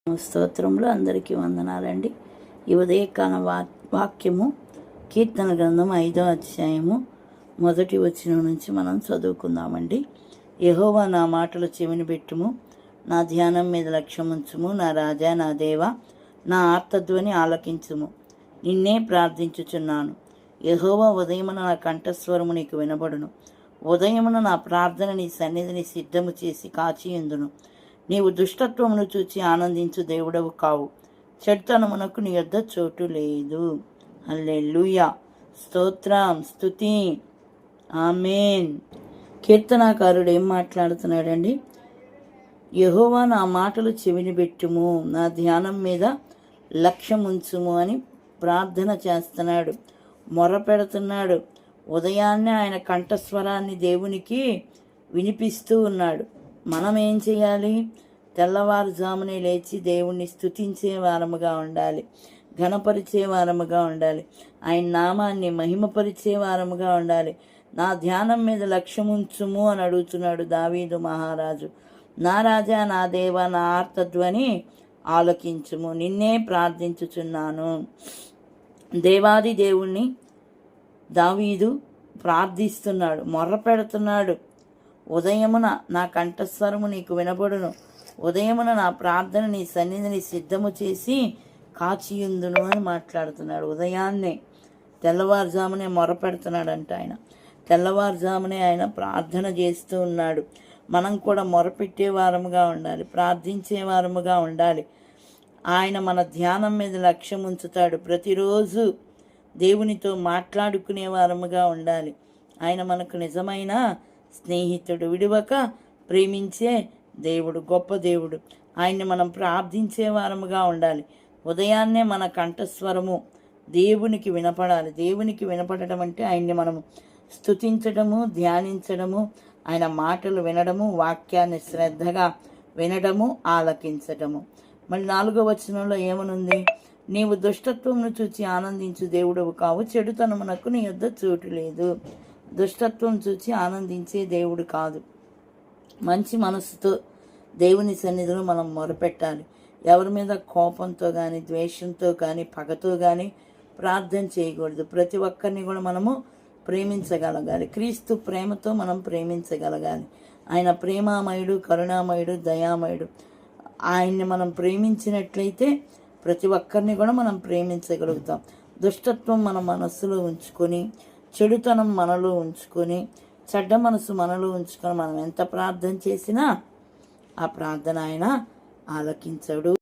స్తోత్రంలో అందరికీ వందనాలండి. ఈ ఉదయకాల వాక్యము కీర్తన గ్రంథం 5వ అధ్యాయము 1వ వచనం నుంచి మనం చదువుకుందామండి. యెహోవా నా మాటలు చెవిని పెట్టుము, నా ధ్యానం మీద లక్ష్యముంచుము. నా రాజా, నా దేవా, నా ఆర్తధ్వని ఆలకించుము. నిన్నే ప్రార్థించుచున్నాను. యెహోవా, ఉదయమున నా కంఠస్వరము నీకు వినబడును. ఉదయమున నా ప్రార్థన నీ సన్నిధిని సిద్ధము చేసి కాచియుందును. నీవు దుష్టత్వమును చూచి ఆనందించు దేవుడవు కావు. చెడుతనమునకు నీ యొద్ద చోటు లేదు. హల్లెలూయా, స్తోత్రం, స్తుతి, ఆమేన్. కీర్తనాకారుడు ఏం మాట్లాడుతున్నాడండి? యెహోవా నా మాటలు చెవిని పెట్టుము, నా ధ్యానం మీద లక్ష్యం ఉంచుము అని ప్రార్థన చేస్తున్నాడు, మొర పెడుతున్నాడు. ఉదయాన్నే ఆయన కంఠస్వరాన్ని దేవునికి వినిపిస్తూ ఉన్నాడు. మనం ఏం చేయాలి? తెల్లవారుజామునే లేచి దేవుణ్ణి స్తుతించే వారముగా ఉండాలి, ఘనపరిచే వారముగా ఉండాలి, ఆయన నామాన్ని మహిమపరిచే వారముగా ఉండాలి. నా ధ్యానం మీద లక్ష్యముంచుము అని అడుగుతున్నాడు దావీదు మహారాజు. నా రాజా, నా దేవా, నా ఆర్తధ్వని ఆలకించుము. నిన్నే ప్రార్థించుచున్నాను. దేవాది దేవుణ్ణి దావీదు ప్రార్థిస్తున్నాడు, మొర్ర పెడుతున్నాడు. ఉదయమున నా కంఠస్వరము నీకు వినబడును. ఉదయమున నా ప్రార్థన నీ సన్నిధిని సిద్ధము చేసి కాచియుందును అని మాట్లాడుతున్నాడు. ఉదయాన్నే తెల్లవారుజామునే మొర పెడుతున్నాడంట ఆయన. తెల్లవారుజామునే ఆయన ప్రార్థన చేస్తూ ఉన్నాడు. మనం కూడా మొరపెట్టే వారముగా ఉండాలి, ప్రార్థించే వారముగా ఉండాలి. ఆయన మన ధ్యానం మీద లక్ష్యం ఉంచుతాడు. ప్రతిరోజు దేవునితో మాట్లాడుకునే వారముగా ఉండాలి. ఆయన మనకు నిజమైన స్నేహితుడు, విడువక ప్రేమించే దేవుడు, గొప్ప దేవుడు. ఆయన్ని మనం ప్రార్థించే వారముగా ఉండాలి. ఉదయాన్నే మన కంఠస్వరము దేవునికి వినపడాలి. దేవునికి వినపడటం అంటే ఆయన్ని మనము స్తుతించడము, ధ్యానించడము, ఆయన మాటలు వినడము, వాక్యాన్ని శ్రద్ధగా వినడము, ఆలకించడము. మళ్ళీ 4వ వచనంలో ఏమనుంది? నీవు దుష్టత్వమును చూచి ఆనందించు దేవుడవు కావు. చెడుతనమునకు నీ యొద్ద చోటు లేదు. దుష్టత్వం చూచి ఆనందించే దేవుడు కాదు. మంచి మనసుతో దేవుని సన్నిధిలో మనం మొరపెట్టాలి. ఎవరి మీద కోపంతో కానీ, ద్వేషంతో కానీ, పగతో కానీ ప్రార్థన చేయకూడదు. ప్రతి ఒక్కరిని కూడా మనము ప్రేమించగలగాలి. క్రీస్తు ప్రేమతో మనం ప్రేమించగలగాలి. ఆయన ప్రేమామయుడు, కరుణామయుడు, దయామయుడు. ఆయన్ని మనం ప్రేమించినట్లయితే ప్రతి ఒక్కరిని కూడా మనం ప్రేమించగలుగుతాం. దుష్టత్వం మన మనస్సులో ఉంచుకొని, చెడుతనం మనలో ఉంచుకొని, చెడ్డ మనసు మనలో ఉంచుకొని మనం ఎంత ప్రార్థన చేసినా ఆ ప్రార్థన ఆయన ఆలకించడు.